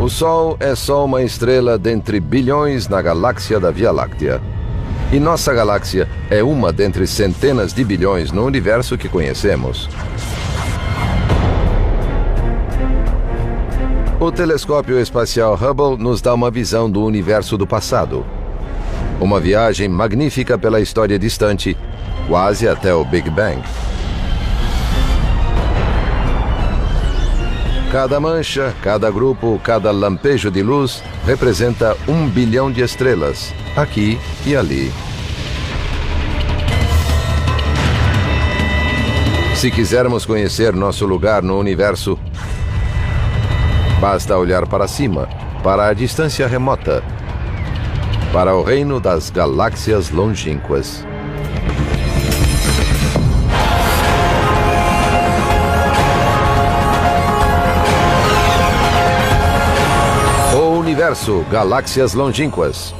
O Sol é só uma estrela dentre bilhões na galáxia da Via Láctea. E nossa galáxia é uma dentre centenas de bilhões no universo que conhecemos. O telescópio espacial Hubble nos dá uma visão do universo do passado. Uma viagem magnífica pela história distante, quase até o Big Bang. Cada mancha, cada grupo, cada lampejo de luz representa 1 bilhão de estrelas, aqui e ali. Se quisermos conhecer nosso lugar no universo, basta olhar para cima, para a distância remota, para o reino das galáxias longínquas. O universo, galáxias longínquas.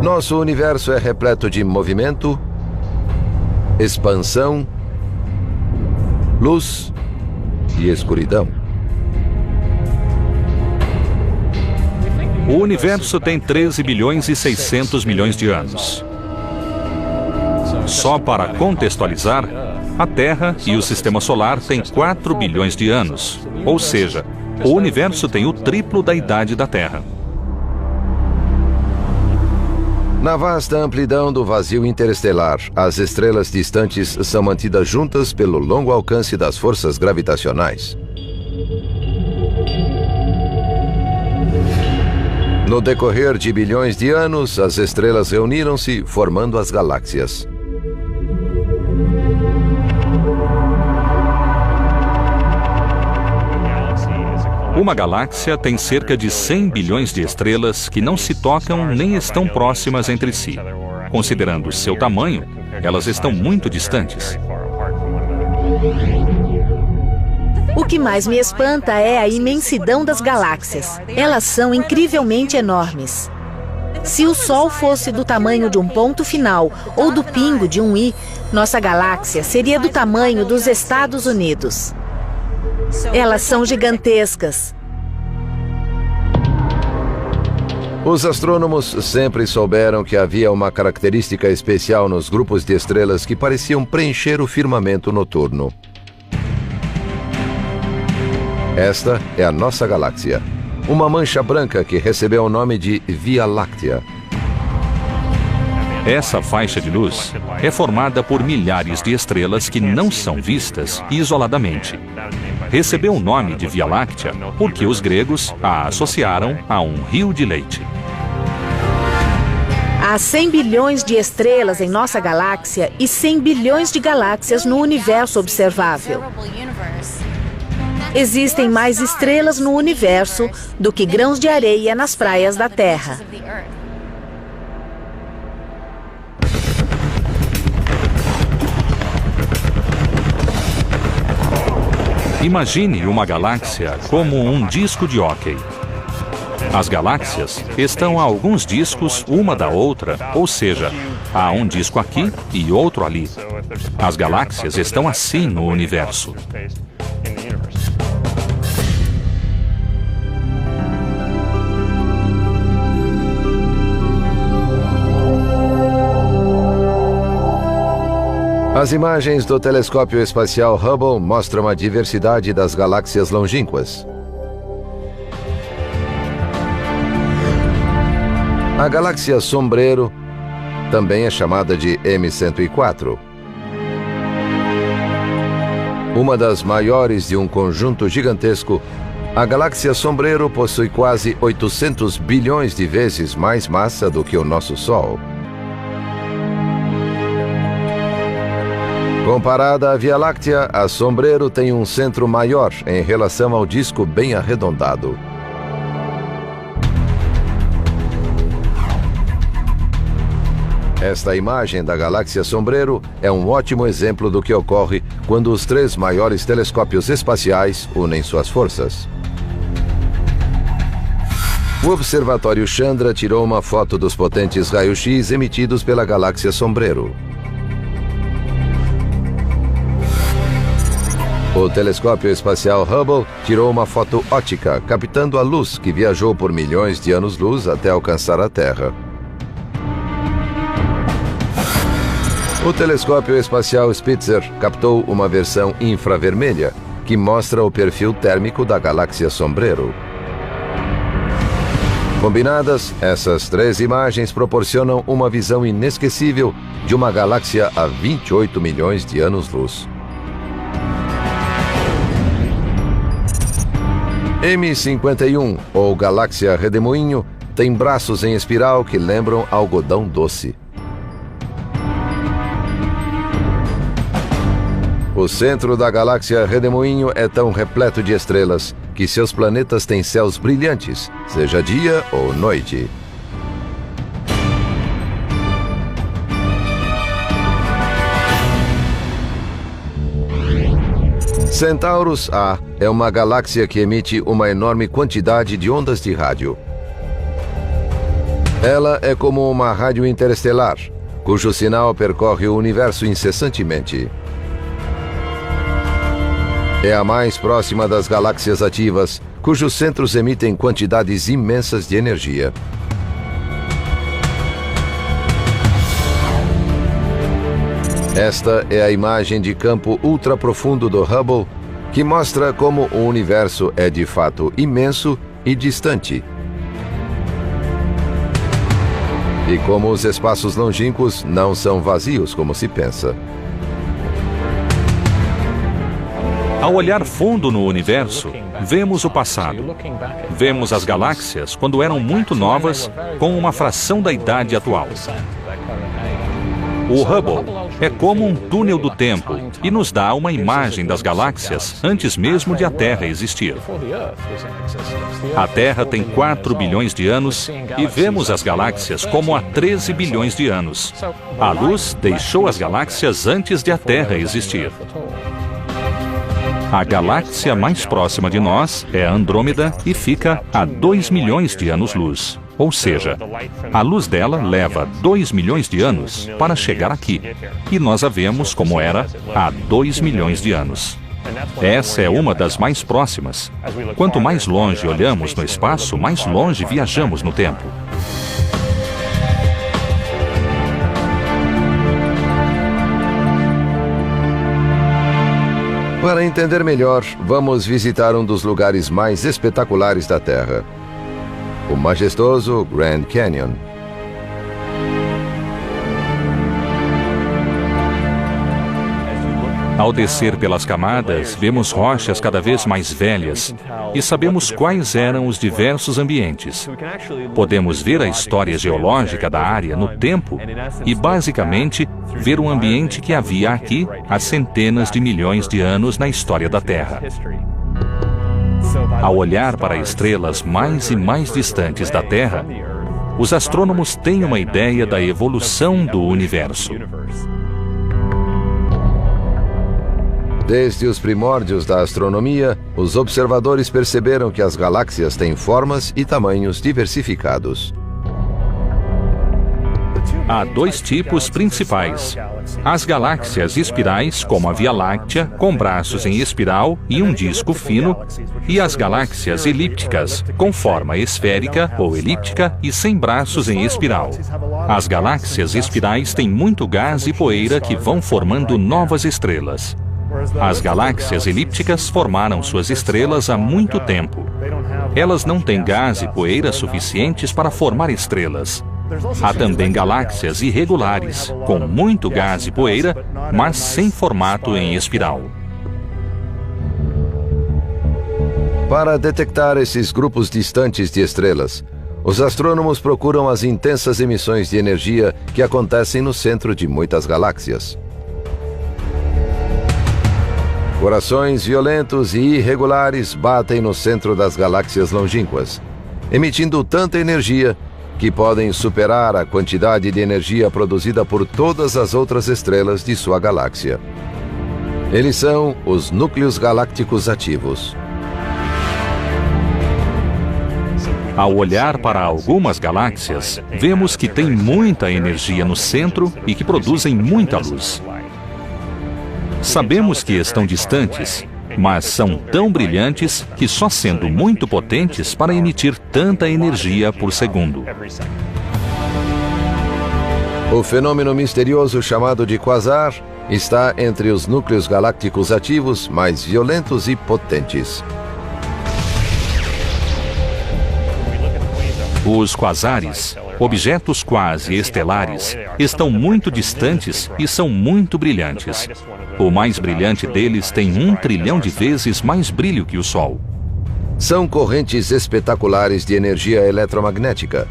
Nosso universo é repleto de movimento, expansão, luz e escuridão. O universo tem 13 bilhões e 600 milhões de anos. Só para contextualizar, a Terra e o Sistema Solar têm 4 bilhões de anos, ou seja, o universo tem o triplo da idade da Terra. Na vasta amplidão do vazio interestelar, as estrelas distantes são mantidas juntas pelo longo alcance das forças gravitacionais. No decorrer de bilhões de anos, as estrelas reuniram-se, formando as galáxias. Uma galáxia tem cerca de 100 bilhões de estrelas que não se tocam nem estão próximas entre si. Considerando seu tamanho, elas estão muito distantes. O que mais me espanta é a imensidão das galáxias. Elas são incrivelmente enormes. Se o Sol fosse do tamanho de um ponto final ou do pingo de um i, nossa galáxia seria do tamanho dos Estados Unidos. Elas são gigantescas. Os astrônomos sempre souberam que havia uma característica especial nos grupos de estrelas que pareciam preencher o firmamento noturno. Esta é a nossa galáxia, uma mancha branca que recebeu o nome de Via Láctea. Essa faixa de luz é formada por milhares de estrelas que não são vistas isoladamente. Recebeu o nome de Via Láctea porque os gregos a associaram a um rio de leite. Há 100 bilhões de estrelas em nossa galáxia e 100 bilhões de galáxias no universo observável. Existem mais estrelas no universo do que grãos de areia nas praias da Terra. Imagine uma galáxia como um disco de hóquei. As galáxias estão a alguns discos uma da outra, ou seja, há um disco aqui e outro ali. As galáxias estão assim no universo. As imagens do telescópio espacial Hubble mostram a diversidade das galáxias longínquas. A galáxia Sombreiro também é chamada de M104. Uma das maiores de um conjunto gigantesco, a galáxia Sombreiro possui quase 800 bilhões de vezes mais massa do que o nosso Sol. Comparada à Via Láctea, a Sombreiro tem um centro maior em relação ao disco bem arredondado. Esta imagem da galáxia Sombreiro é um ótimo exemplo do que ocorre quando os 3 maiores telescópios espaciais unem suas forças. O Observatório Chandra tirou uma foto dos potentes raios-x emitidos pela galáxia Sombreiro. O telescópio espacial Hubble tirou uma foto ótica, captando a luz que viajou por milhões de anos-luz até alcançar a Terra. O telescópio espacial Spitzer captou uma versão infravermelha, que mostra o perfil térmico da galáxia Sombreiro. Combinadas, essas três imagens proporcionam uma visão inesquecível de uma galáxia a 28 milhões de anos-luz. M51, ou galáxia Redemoinho, tem braços em espiral que lembram algodão doce. O centro da galáxia Redemoinho é tão repleto de estrelas que seus planetas têm céus brilhantes, seja dia ou noite. Centaurus A é uma galáxia que emite uma enorme quantidade de ondas de rádio. Ela é como uma rádio interestelar, cujo sinal percorre o universo incessantemente. É a mais próxima das galáxias ativas, cujos centros emitem quantidades imensas de energia. Esta é a imagem de campo ultraprofundo do Hubble, que mostra como o universo é de fato imenso e distante. E como os espaços longínquos não são vazios como se pensa. Ao olhar fundo no universo, vemos o passado. Vemos as galáxias quando eram muito novas, com uma fração da idade atual. O Hubble é como um túnel do tempo e nos dá uma imagem das galáxias antes mesmo de a Terra existir. A Terra tem 4 bilhões de anos e vemos as galáxias como há 13 bilhões de anos. A luz deixou as galáxias antes de a Terra existir. A galáxia mais próxima de nós é a Andrômeda e fica a 2 milhões de anos-luz. Ou seja, a luz dela leva 2 milhões de anos para chegar aqui. E nós a vemos como era há 2 milhões de anos. Essa é uma das mais próximas. Quanto mais longe olhamos no espaço, mais longe viajamos no tempo. Para entender melhor, vamos visitar um dos lugares mais espetaculares da Terra, o majestoso Grand Canyon. Ao descer pelas camadas, vemos rochas cada vez mais velhas e sabemos quais eram os diversos ambientes. Podemos ver a história geológica da área no tempo e, basicamente, ver o ambiente que havia aqui há centenas de milhões de anos na história da Terra. Ao olhar para estrelas mais e mais distantes da Terra, os astrônomos têm uma ideia da evolução do universo. Desde os primórdios da astronomia, os observadores perceberam que as galáxias têm formas e tamanhos diversificados. Há dois tipos principais: as galáxias espirais, como a Via Láctea, com braços em espiral e um disco fino, e as galáxias elípticas, com forma esférica ou elíptica e sem braços em espiral. As galáxias espirais têm muito gás e poeira que vão formando novas estrelas. As galáxias elípticas formaram suas estrelas há muito tempo. Elas não têm gás e poeira suficientes para formar estrelas. Há também galáxias irregulares, com muito gás e poeira, mas sem formato em espiral. Para detectar esses grupos distantes de estrelas, os astrônomos procuram as intensas emissões de energia que acontecem no centro de muitas galáxias. Corações violentos e irregulares batem no centro das galáxias longínquas, emitindo tanta energia que podem superar a quantidade de energia produzida por todas as outras estrelas de sua galáxia. Eles são os núcleos galácticos ativos. Ao olhar para algumas galáxias, vemos que tem muita energia no centro e que produzem muita luz. Sabemos que estão distantes, mas são tão brilhantes que só sendo muito potentes para emitir tanta energia por segundo. O fenômeno misterioso chamado de quasar está entre os núcleos galácticos ativos mais violentos e potentes. Os quasares, objetos quase estelares, estão muito distantes e são muito brilhantes. O mais brilhante deles tem 1 trilhão de vezes mais brilho que o Sol. São correntes espetaculares de energia eletromagnética,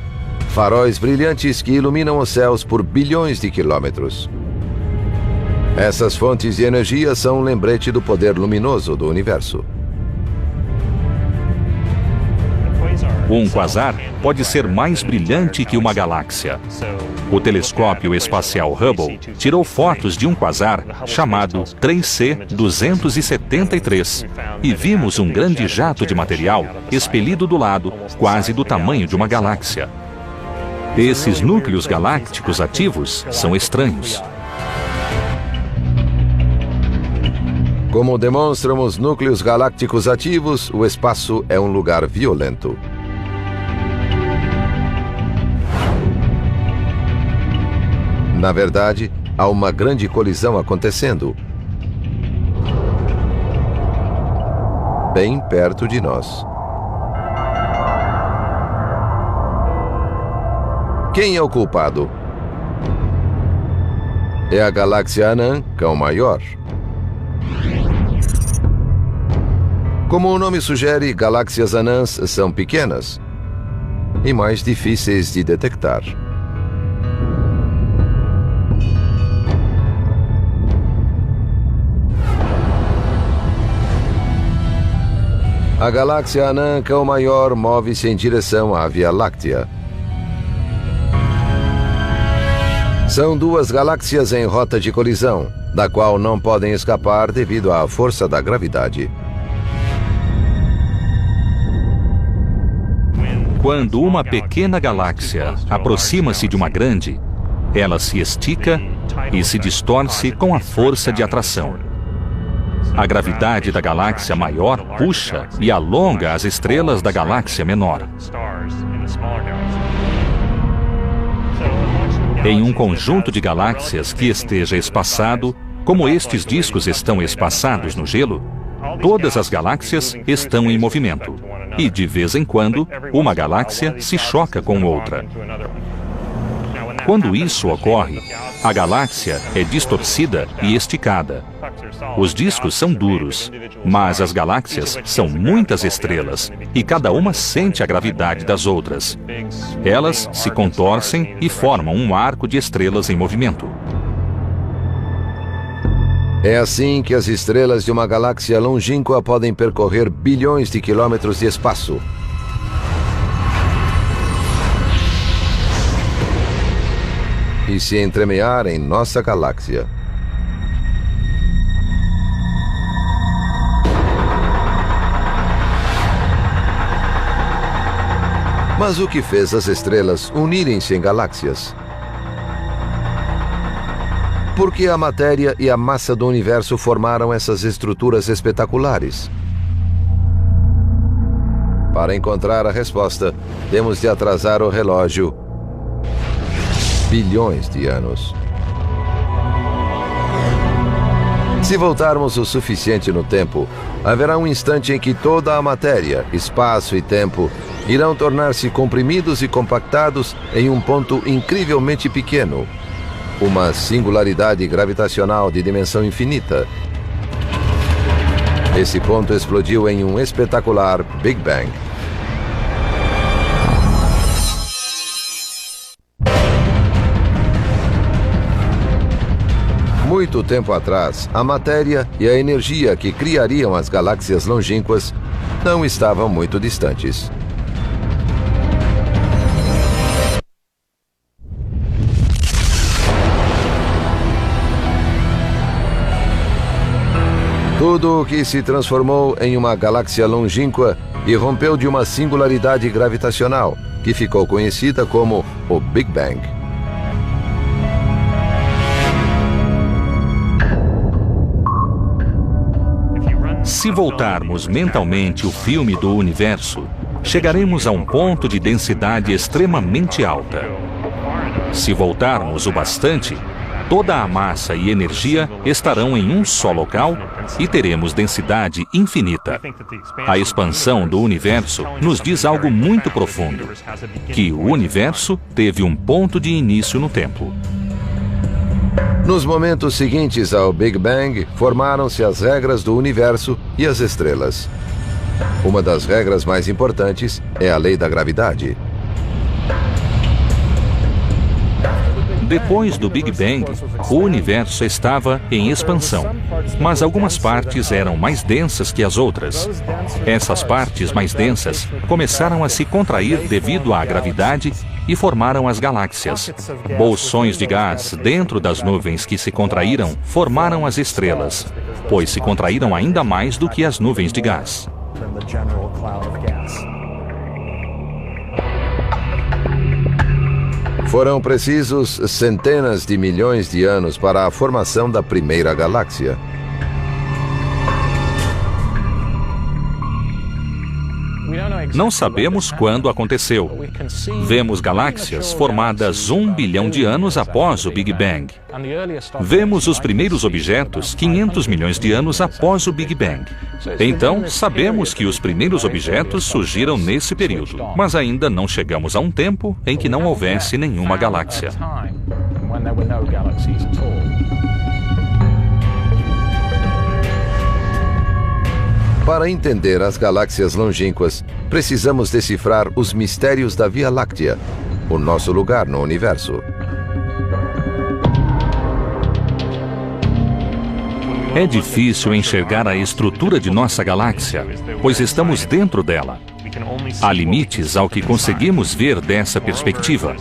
faróis brilhantes que iluminam os céus por bilhões de quilômetros. Essas fontes de energia são um lembrete do poder luminoso do universo. Um quasar pode ser mais brilhante que uma galáxia. O telescópio espacial Hubble tirou fotos de um quasar chamado 3C273 e vimos um grande jato de material expelido do lado, quase do tamanho de uma galáxia. Esses núcleos galácticos ativos são estranhos. Como demonstram os núcleos galácticos ativos, o espaço é um lugar violento. Na verdade, há uma grande colisão acontecendo, bem perto de nós. Quem é o culpado? É a galáxia anã, Cão Maior. Como o nome sugere, galáxias anãs são pequenas e mais difíceis de detectar. A galáxia anã Cão Maior move-se em direção à Via Láctea. São 2 galáxias em rota de colisão, da qual não podem escapar devido à força da gravidade. Quando uma pequena galáxia aproxima-se de uma grande, ela se estica e se distorce com a força de atração. A gravidade da galáxia maior puxa e alonga as estrelas da galáxia menor. Em um conjunto de galáxias que esteja espaçado, como estes discos estão espaçados no gelo, todas as galáxias estão em movimento. E, de vez em quando, uma galáxia se choca com outra. Quando isso ocorre, a galáxia é distorcida e esticada. Os discos são duros, mas as galáxias são muitas estrelas e cada uma sente a gravidade das outras. Elas se contorcem e formam um arco de estrelas em movimento. É assim que as estrelas de uma galáxia longínqua podem percorrer bilhões de quilômetros de espaço. E se entremear em nossa galáxia. Mas o que fez as estrelas unirem-se em galáxias? Porque a matéria e a massa do universo formaram essas estruturas espetaculares. Para encontrar a resposta, temos de atrasar o relógio bilhões de anos. Se voltarmos o suficiente no tempo, haverá um instante em que toda a matéria, espaço e tempo irão tornar-se comprimidos e compactados em um ponto incrivelmente pequeno. Uma singularidade gravitacional de dimensão infinita. Esse ponto explodiu em um espetacular Big Bang. Muito tempo atrás, a matéria e a energia que criariam as galáxias longínquas não estavam muito distantes. Tudo o que se transformou em uma galáxia longínqua e rompeu de uma singularidade gravitacional, que ficou conhecida como o Big Bang. Se voltarmos mentalmente o filme do universo, chegaremos a um ponto de densidade extremamente alta. Se voltarmos o bastante, toda a massa e energia estarão em um só local e teremos densidade infinita. A expansão do universo nos diz algo muito profundo, que o universo teve um ponto de início no tempo. Nos momentos seguintes ao Big Bang, formaram-se as regras do universo e as estrelas. Uma das regras mais importantes é a lei da gravidade. Depois do Big Bang, o universo estava em expansão, mas algumas partes eram mais densas que as outras. Essas partes mais densas começaram a se contrair devido à gravidade e formaram as galáxias. Bolsões de gás dentro das nuvens que se contraíram formaram as estrelas, pois se contraíram ainda mais do que as nuvens de gás. Foram precisos centenas de milhões de anos para a formação da primeira galáxia. Não sabemos quando aconteceu. Vemos galáxias formadas 1 bilhão de anos após o Big Bang. Vemos os primeiros objetos 500 milhões de anos após o Big Bang. Então, sabemos que os primeiros objetos surgiram nesse período, mas ainda não chegamos a um tempo em que não houvesse nenhuma galáxia. Para entender as galáxias longínquas, precisamos decifrar os mistérios da Via Láctea, o nosso lugar no universo. É difícil enxergar a estrutura de nossa galáxia, pois estamos dentro dela. Há limites ao que conseguimos ver dessa perspectiva.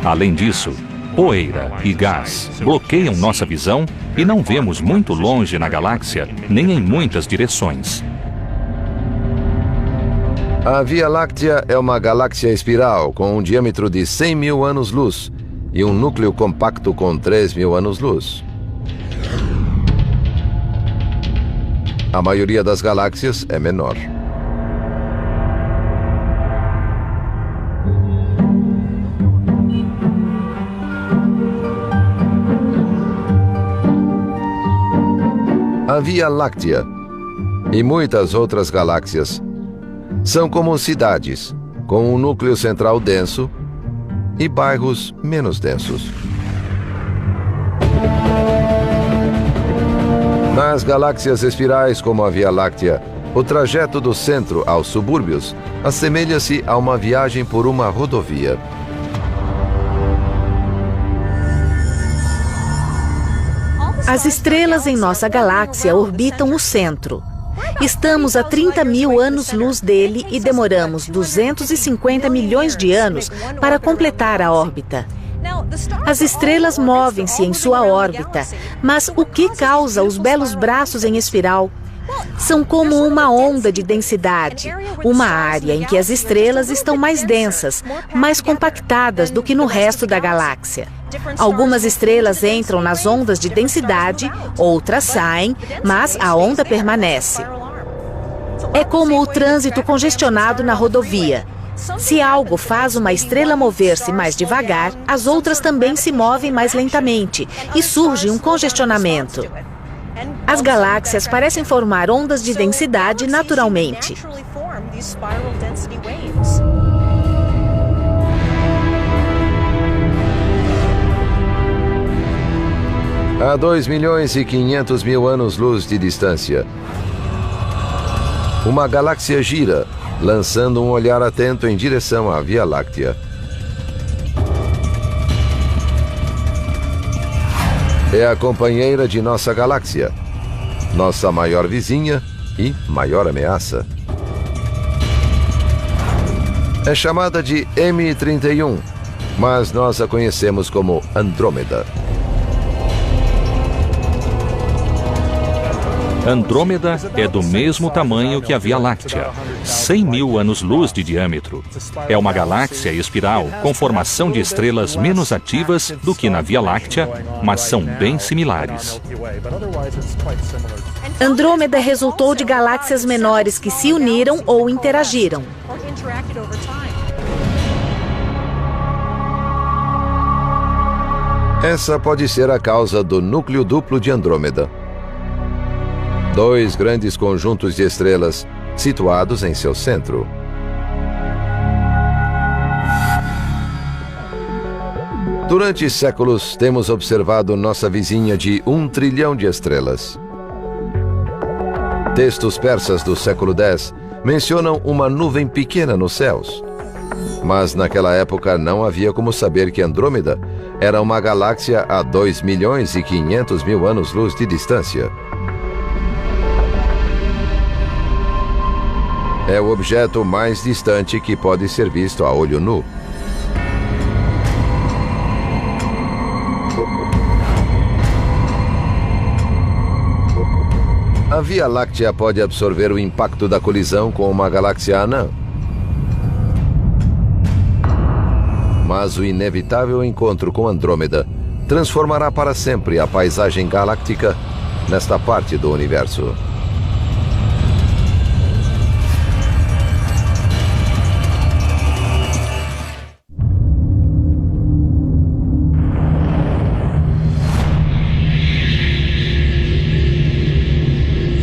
Além disso, poeira e gás bloqueiam nossa visão e não vemos muito longe na galáxia, nem em muitas direções. A Via Láctea é uma galáxia espiral com um diâmetro de 100 mil anos-luz e um núcleo compacto com 3 mil anos-luz. A maioria das galáxias é menor. A Via Láctea e muitas outras galáxias são como cidades, com um núcleo central denso e bairros menos densos. Nas galáxias espirais como a Via Láctea, o trajeto do centro aos subúrbios assemelha-se a uma viagem por uma rodovia. As estrelas em nossa galáxia orbitam o centro. Estamos a 30 mil anos-luz dele e demoramos 250 milhões de anos para completar a órbita. As estrelas movem-se em sua órbita, mas o que causa os belos braços em espiral? São como uma onda de densidade, uma área em que as estrelas estão mais densas, mais compactadas do que no resto da galáxia. Algumas estrelas entram nas ondas de densidade, outras saem, mas a onda permanece. É como o trânsito congestionado na rodovia. Se algo faz uma estrela mover-se mais devagar, as outras também se movem mais lentamente e surge um congestionamento. As galáxias parecem formar ondas de densidade naturalmente. A 2 milhões e 500 mil anos-luz de distância, uma galáxia gira, lançando um olhar atento em direção à Via Láctea. É a companheira de nossa galáxia, nossa maior vizinha e maior ameaça. É chamada de M31, mas nós a conhecemos como Andrômeda. Andrômeda é do mesmo tamanho que a Via Láctea, 100.000 anos-luz de diâmetro. É uma galáxia espiral com formação de estrelas menos ativas do que na Via Láctea, mas são bem similares. Andrômeda resultou de galáxias menores que se uniram ou interagiram. Essa pode ser a causa do núcleo duplo de Andrômeda. 2 grandes conjuntos de estrelas situados em seu centro. Durante séculos, temos observado nossa vizinha de 1 trilhão de estrelas. Textos persas do século X mencionam uma nuvem pequena nos céus. Mas naquela época não havia como saber que Andrômeda era uma galáxia a 2.500.000 anos-luz de distância. É o objeto mais distante que pode ser visto a olho nu. A Via Láctea pode absorver o impacto da colisão com uma galáxia anã. Mas o inevitável encontro com Andrômeda transformará para sempre a paisagem galáctica nesta parte do universo.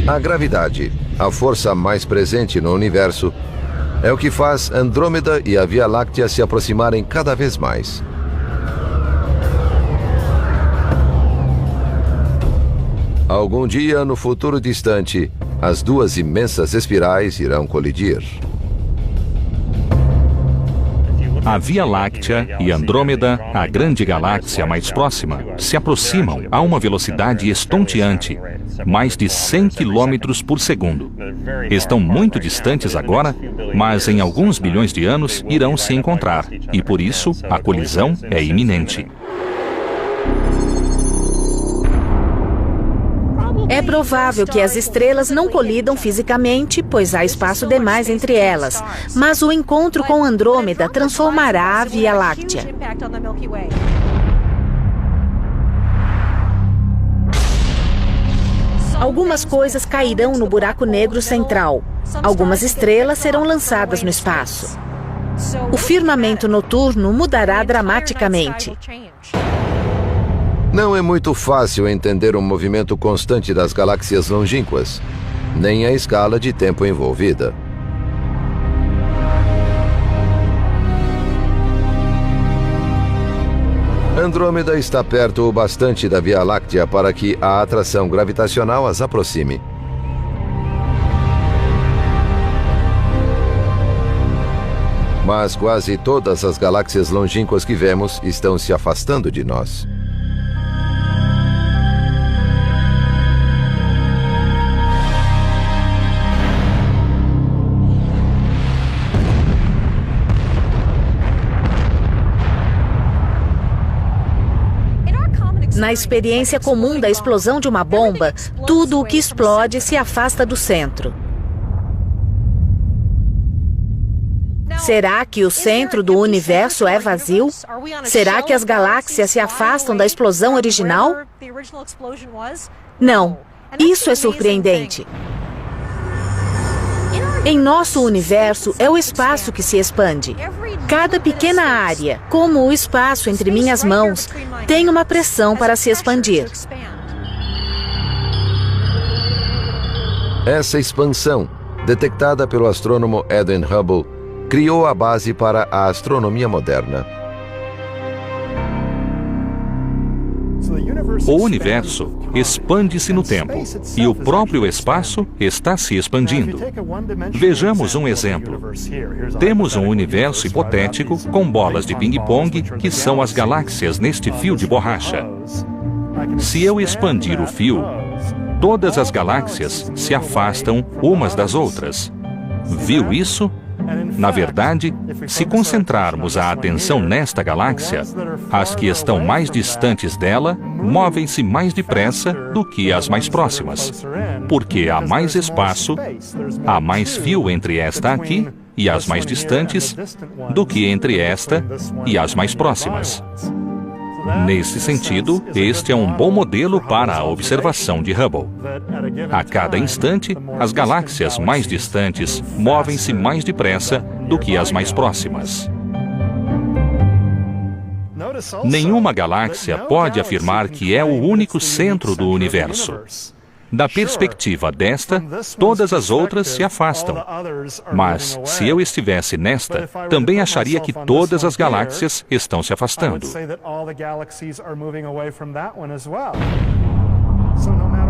A gravidade, a força mais presente no universo, é o que faz Andrômeda e a Via Láctea se aproximarem cada vez mais. Algum dia, no futuro distante, as 2 imensas espirais irão colidir. A Via Láctea e Andrômeda, a grande galáxia mais próxima, se aproximam a uma velocidade estonteante, mais de 100 km por segundo. Estão muito distantes agora, mas em alguns bilhões de anos irão se encontrar, e por isso a colisão é iminente. É provável que as estrelas não colidam fisicamente, pois há espaço demais entre elas, mas o encontro com Andrômeda transformará a Via Láctea. Algumas coisas cairão no buraco negro central. Algumas estrelas serão lançadas no espaço. O firmamento noturno mudará dramaticamente. Não é muito fácil entender o movimento constante das galáxias longínquas, nem a escala de tempo envolvida. Andrômeda está perto o bastante da Via Láctea para que a atração gravitacional as aproxime. Mas quase todas as galáxias longínquas que vemos estão se afastando de nós. Na experiência comum da explosão de uma bomba, tudo o que explode se afasta do centro. Será que o centro do universo é vazio? Será que as galáxias se afastam da explosão original? Não. Isso é surpreendente. Em nosso universo, é o espaço que se expande. Cada pequena área, como o espaço entre minhas mãos, tem uma pressão para se expandir. Essa expansão, detectada pelo astrônomo Edwin Hubble, criou a base para a astronomia moderna. O universo expande-se no tempo e o próprio espaço está se expandindo. Vejamos um exemplo. Temos um universo hipotético com bolas de ping-pong que são as galáxias neste fio de borracha. Se eu expandir o fio, todas as galáxias se afastam umas das outras. Viu isso? Na verdade, se concentrarmos a atenção nesta galáxia, as que estão mais distantes dela movem-se mais depressa do que as mais próximas, porque há mais espaço, há mais fio entre esta aqui e as mais distantes do que entre esta e as mais próximas. Nesse sentido, este é um bom modelo para a observação de Hubble. A cada instante, as galáxias mais distantes movem-se mais depressa do que as mais próximas. Nenhuma galáxia pode afirmar que é o único centro do universo. Da perspectiva desta, todas as outras se afastam. Mas, se eu estivesse nesta, também acharia que todas as galáxias estão se afastando.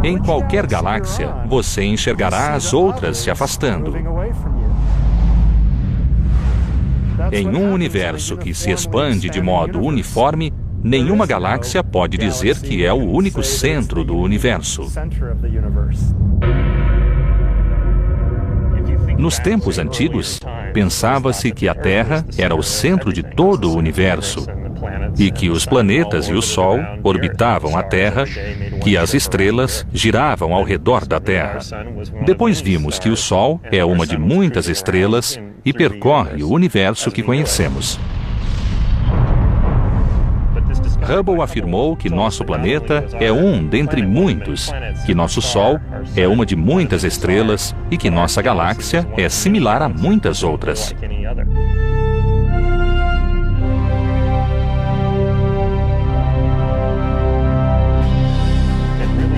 Em qualquer galáxia, você enxergará as outras se afastando. Em um universo que se expande de modo uniforme, nenhuma galáxia pode dizer que é o único centro do universo. Nos tempos antigos, pensava-se que a Terra era o centro de todo o universo e que os planetas e o Sol orbitavam a Terra, que as estrelas giravam ao redor da Terra. Depois vimos que o Sol é uma de muitas estrelas e percorre o universo que conhecemos. Hubble afirmou que nosso planeta é um dentre muitos, que nosso Sol é uma de muitas estrelas e que nossa galáxia é similar a muitas outras.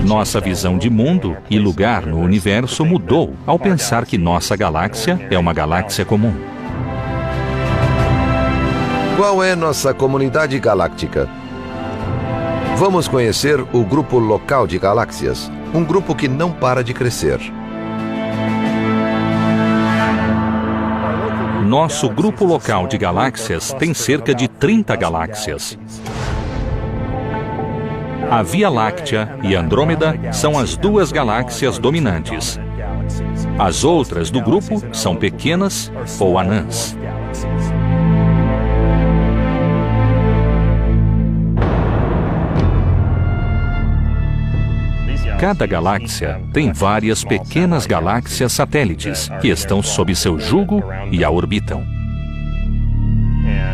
Nossa visão de mundo e lugar no universo mudou ao pensar que nossa galáxia é uma galáxia comum. Qual é nossa comunidade galáctica? Vamos conhecer o grupo local de galáxias, um grupo que não para de crescer. Nosso grupo local de galáxias tem cerca de 30 galáxias. A Via Láctea e Andrômeda são as duas galáxias dominantes. As outras do grupo são pequenas ou anãs. Cada galáxia tem várias pequenas galáxias satélites que estão sob seu jugo e a orbitam.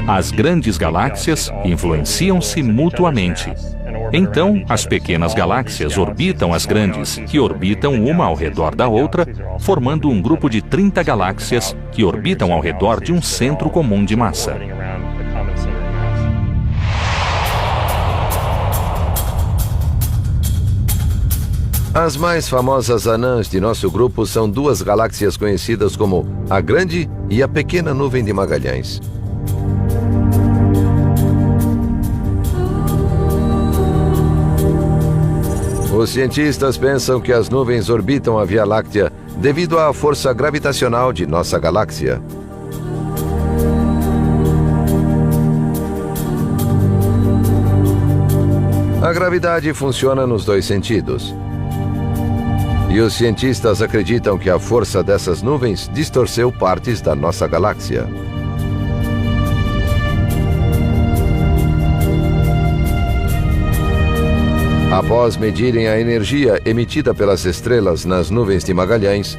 As grandes galáxias influenciam-se mutuamente. Então, as pequenas galáxias orbitam as grandes, que orbitam uma ao redor da outra, formando um grupo de 30 galáxias que orbitam ao redor de um centro comum de massa. As mais famosas anãs de nosso grupo são duas galáxias conhecidas como a Grande e a Pequena Nuvem de Magalhães. Os cientistas pensam que as nuvens orbitam a Via Láctea devido à força gravitacional de nossa galáxia. A gravidade funciona nos dois sentidos. E os cientistas acreditam que a força dessas nuvens distorceu partes da nossa galáxia. Após medirem a energia emitida pelas estrelas nas nuvens de Magalhães,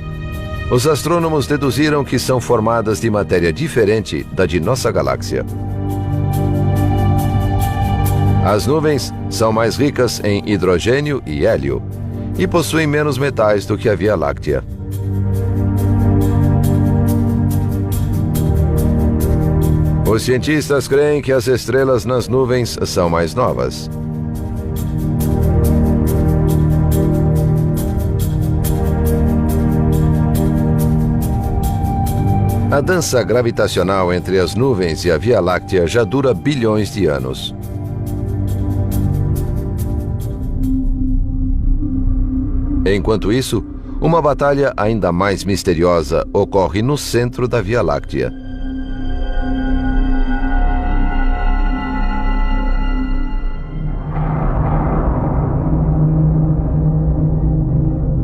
os astrônomos deduziram que são formadas de matéria diferente da de nossa galáxia. As nuvens são mais ricas em hidrogênio e hélio e possuem menos metais do que a Via Láctea. Os cientistas creem que as estrelas nas nuvens são mais novas. A dança gravitacional entre as nuvens e a Via Láctea já dura bilhões de anos. Enquanto isso, uma batalha ainda mais misteriosa ocorre no centro da Via Láctea.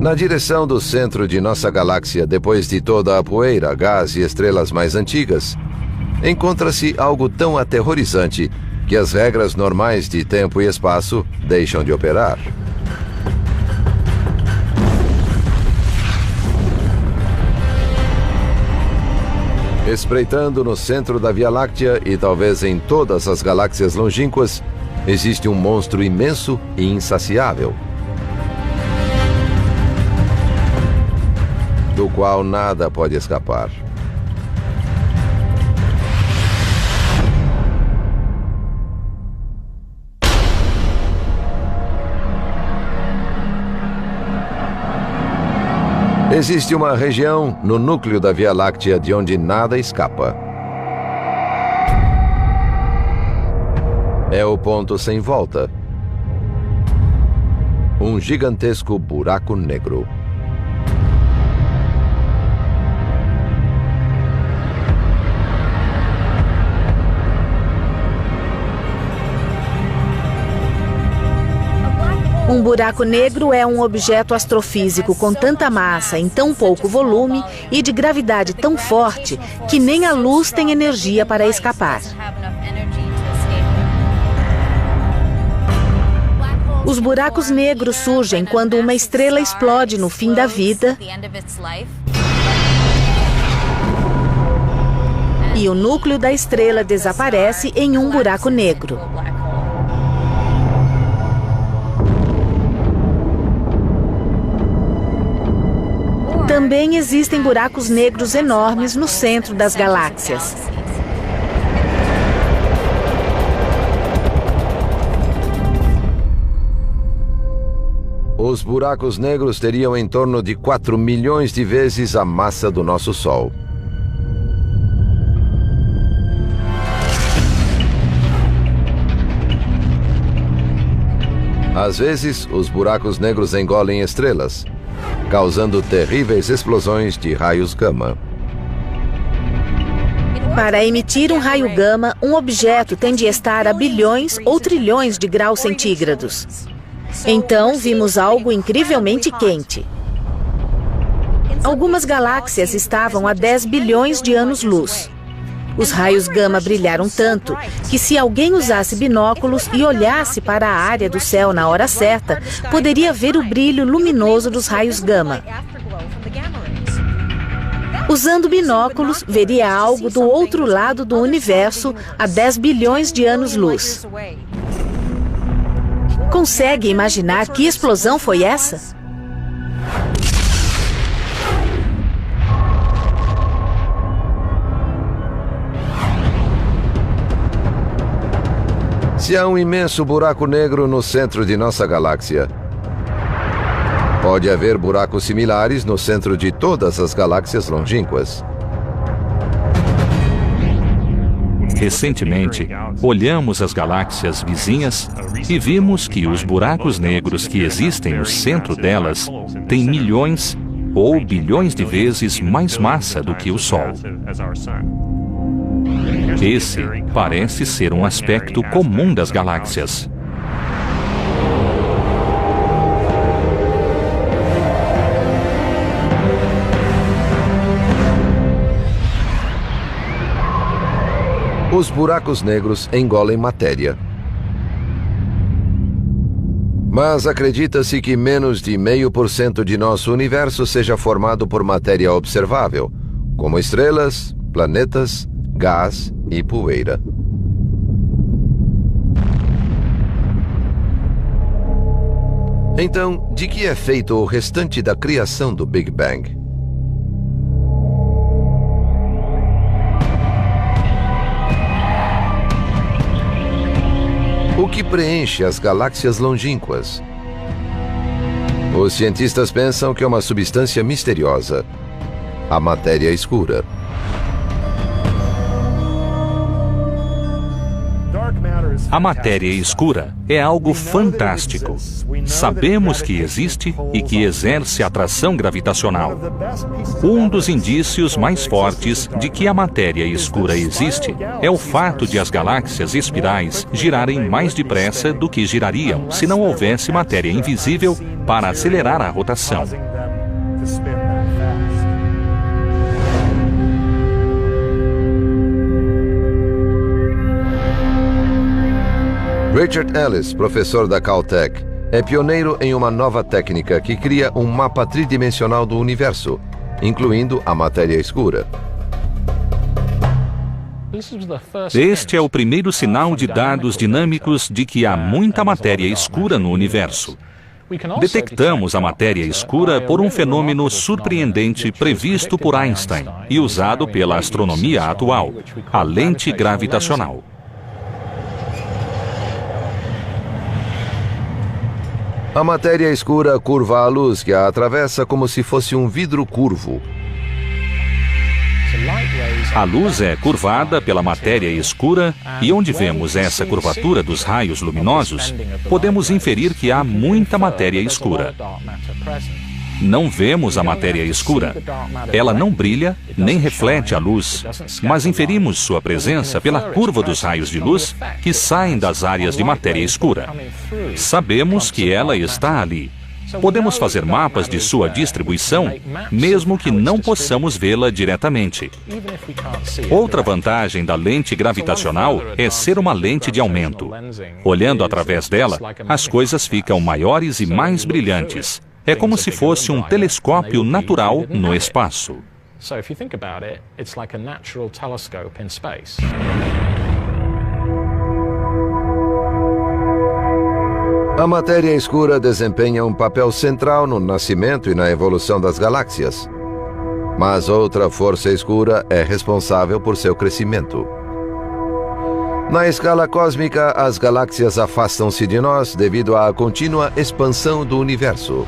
Na direção do centro de nossa galáxia, depois de toda a poeira, gás e estrelas mais antigas, encontra-se algo tão aterrorizante que as regras normais de tempo e espaço deixam de operar. Espreitando no centro da Via Láctea e talvez em todas as galáxias longínquas, existe um monstro imenso e insaciável, do qual nada pode escapar. Existe uma região no núcleo da Via Láctea de onde nada escapa. É o ponto sem volta. Um gigantesco buraco negro. Um buraco negro é um objeto astrofísico com tanta massa, em tão pouco volume e de gravidade tão forte que nem a luz tem energia para escapar. Os buracos negros surgem quando uma estrela explode no fim da vida e o núcleo da estrela desaparece em um buraco negro. Também existem buracos negros enormes no centro das galáxias. Os buracos negros teriam em torno de 4 milhões de vezes a massa do nosso Sol. Às vezes, os buracos negros engolem estrelas, causando terríveis explosões de raios gama. Para emitir um raio gama, um objeto tem de estar a bilhões ou trilhões de graus centígrados. Então, vimos algo incrivelmente quente. Algumas galáxias estavam a 10 bilhões de anos-luz. Os raios gama brilharam tanto que, se alguém usasse binóculos e olhasse para a área do céu na hora certa, poderia ver o brilho luminoso dos raios gama. Usando binóculos, veria algo do outro lado do universo a 10 bilhões de anos-luz. Consegue imaginar que explosão foi essa? Se há um imenso buraco negro no centro de nossa galáxia, pode haver buracos similares no centro de todas as galáxias longínquas. Recentemente, olhamos as galáxias vizinhas e vimos que os buracos negros que existem no centro delas têm milhões ou bilhões de vezes mais massa do que o Sol. Esse parece ser um aspecto comum das galáxias. Os buracos negros engolem matéria. Mas acredita-se que menos de 0,5% de nosso universo seja formado por matéria observável, como estrelas, planetas, gás e poeira. Então, de que é feito o restante da criação do Big Bang? O que preenche as galáxias longínquas? Os cientistas pensam que é uma substância misteriosa, a matéria escura. A matéria escura é algo fantástico. Sabemos que existe e que exerce atração gravitacional. Um dos indícios mais fortes de que a matéria escura existe é o fato de as galáxias espirais girarem mais depressa do que girariam se não houvesse matéria invisível para acelerar a rotação. Richard Ellis, professor da Caltech, é pioneiro em uma nova técnica que cria um mapa tridimensional do universo, incluindo a matéria escura. Este é o primeiro sinal de dados dinâmicos de que há muita matéria escura no universo. Detectamos a matéria escura por um fenômeno surpreendente previsto por Einstein e usado pela astronomia atual, a lente gravitacional. A matéria escura curva a luz que a atravessa como se fosse um vidro curvo. A luz é curvada pela matéria escura e onde vemos essa curvatura dos raios luminosos, podemos inferir que há muita matéria escura. Não vemos a matéria escura. Ela não brilha nem reflete a luz, mas inferimos sua presença pela curva dos raios de luz que saem das áreas de matéria escura. Sabemos que ela está ali. Podemos fazer mapas de sua distribuição, mesmo que não possamos vê-la diretamente. Outra vantagem da lente gravitacional é ser uma lente de aumento. Olhando através dela, as coisas ficam maiores e mais brilhantes. É como se fosse um telescópio natural no espaço. A matéria escura desempenha um papel central no nascimento e na evolução das galáxias. Mas outra força escura é responsável por seu crescimento. Na escala cósmica, as galáxias afastam-se de nós devido à contínua expansão do universo.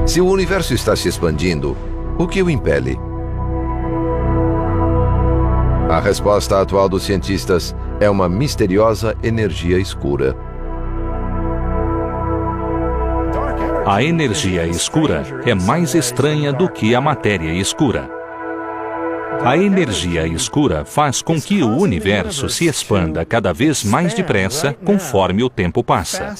Se o universo está se expandindo, o que o impele? A resposta atual dos cientistas é uma misteriosa energia escura. A energia escura é mais estranha do que a matéria escura. A energia escura faz com que o universo se expanda cada vez mais depressa conforme o tempo passa.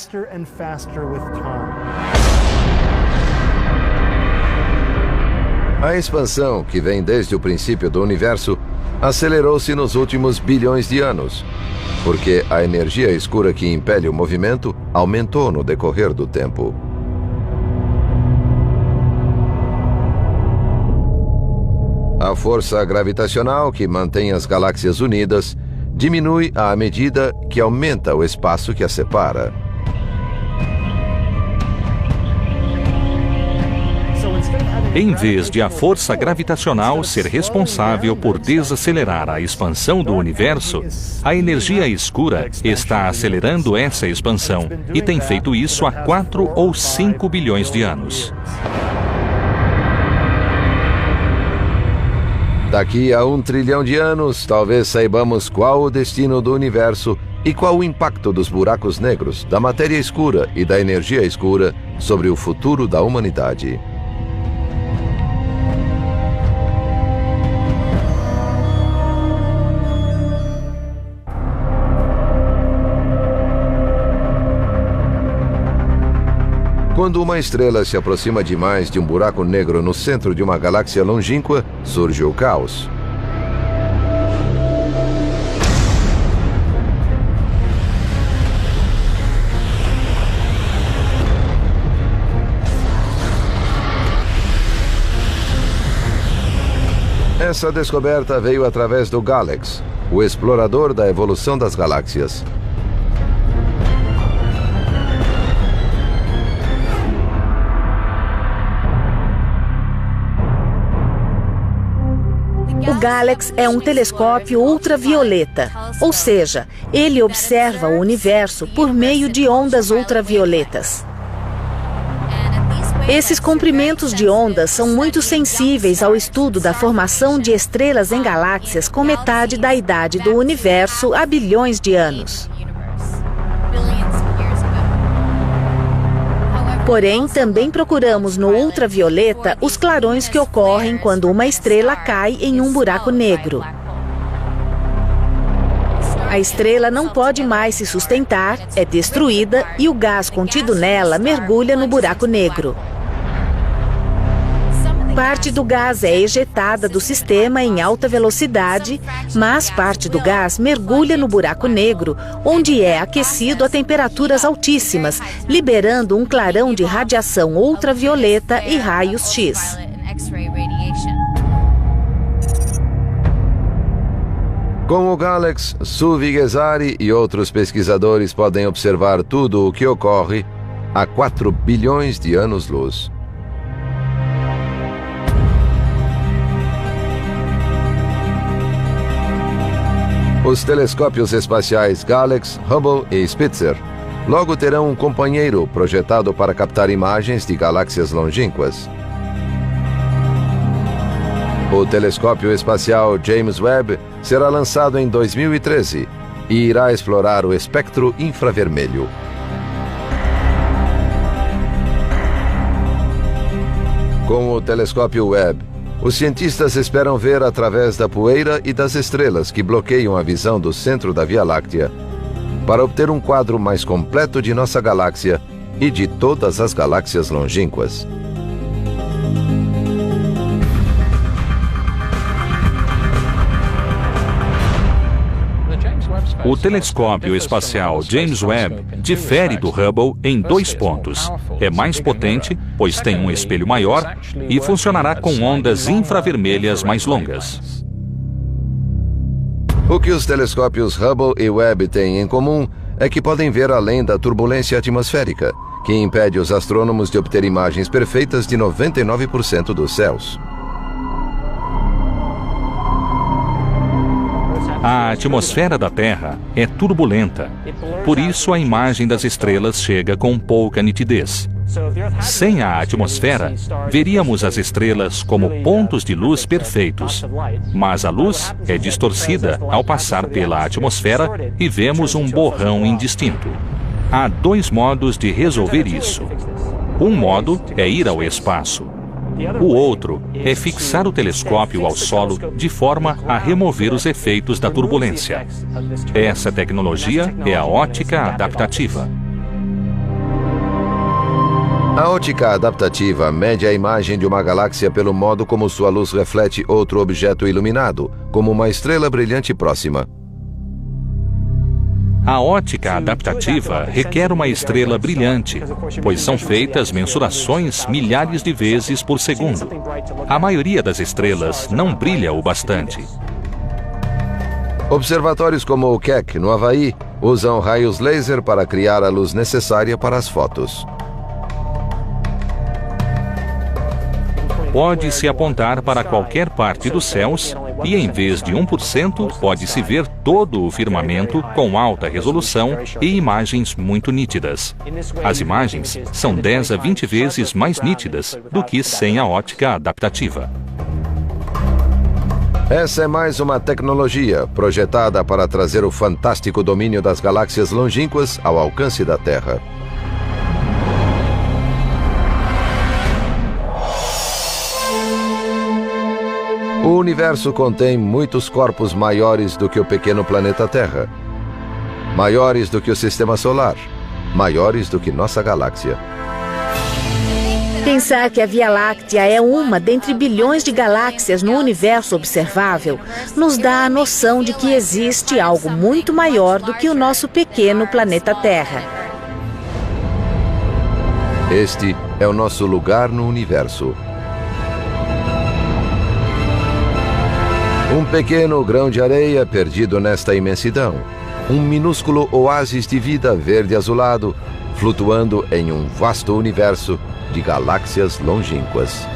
A expansão, que vem desde o princípio do universo, acelerou-se nos últimos bilhões de anos, porque a energia escura que impele o movimento aumentou no decorrer do tempo. A força gravitacional que mantém as galáxias unidas diminui à medida que aumenta o espaço que as separa. Em vez de a força gravitacional ser responsável por desacelerar a expansão do universo, a energia escura está acelerando essa expansão e tem feito isso há 4 ou 5 bilhões de anos. Daqui a 1 trilhão de anos, talvez saibamos qual o destino do universo e qual o impacto dos buracos negros, da matéria escura e da energia escura sobre o futuro da humanidade. Quando uma estrela se aproxima demais de um buraco negro no centro de uma galáxia longínqua, surge o caos. Essa descoberta veio através do Galax, o explorador da evolução das galáxias. O Galax é um telescópio ultravioleta, ou seja, ele observa o universo por meio de ondas ultravioletas. Esses comprimentos de ondas são muito sensíveis ao estudo da formação de estrelas em galáxias com metade da idade do universo há bilhões de anos. Porém, também procuramos no ultravioleta os clarões que ocorrem quando uma estrela cai em um buraco negro. A estrela não pode mais se sustentar, é destruída e o gás contido nela mergulha no buraco negro. Parte do gás é ejetada do sistema em alta velocidade, mas parte do gás mergulha no buraco negro, onde é aquecido a temperaturas altíssimas, liberando um clarão de radiação ultravioleta e raios X. Com o Galax, Suvi Ghezari e outros pesquisadores podem observar tudo o que ocorre a 4 bilhões de anos-luz. Os telescópios espaciais Galax, Hubble e Spitzer logo terão um companheiro projetado para captar imagens de galáxias longínquas. O telescópio espacial James Webb será lançado em 2013 e irá explorar o espectro infravermelho. Com o telescópio Webb, os cientistas esperam ver através da poeira e das estrelas que bloqueiam a visão do centro da Via Láctea, para obter um quadro mais completo de nossa galáxia e de todas as galáxias longínquas. O telescópio espacial James Webb difere do Hubble em 2 pontos. É mais potente, pois tem um espelho maior e funcionará com ondas infravermelhas mais longas. O que os telescópios Hubble e Webb têm em comum é que podem ver além da turbulência atmosférica, que impede os astrônomos de obter imagens perfeitas de 99% dos céus. A atmosfera da Terra é turbulenta, por isso a imagem das estrelas chega com pouca nitidez. Sem a atmosfera, veríamos as estrelas como pontos de luz perfeitos, mas a luz é distorcida ao passar pela atmosfera e vemos um borrão indistinto. Há 2 modos de resolver isso. Um modo é ir ao espaço. O outro é fixar o telescópio ao solo de forma a remover os efeitos da turbulência. Essa tecnologia é a ótica adaptativa. A ótica adaptativa mede a imagem de uma galáxia pelo modo como sua luz reflete outro objeto iluminado, como uma estrela brilhante próxima. A ótica adaptativa requer uma estrela brilhante, pois são feitas mensurações milhares de vezes por segundo. A maioria das estrelas não brilha o bastante. Observatórios como o Keck, no Havaí, usam raios laser para criar a luz necessária para as fotos. Pode-se apontar para qualquer parte dos céus e, em vez de 1%, pode-se ver todo o firmamento com alta resolução e imagens muito nítidas. As imagens são 10 a 20 vezes mais nítidas do que sem a ótica adaptativa. Essa é mais uma tecnologia projetada para trazer o fantástico domínio das galáxias longínquas ao alcance da Terra. O universo contém muitos corpos maiores do que o pequeno planeta Terra, maiores do que o Sistema Solar, maiores do que nossa galáxia. Pensar que a Via Láctea é uma dentre bilhões de galáxias no universo observável nos dá a noção de que existe algo muito maior do que o nosso pequeno planeta Terra. Este é o nosso lugar no universo. Um pequeno grão de areia perdido nesta imensidão. Um minúsculo oásis de vida verde-azulado, flutuando em um vasto universo de galáxias longínquas.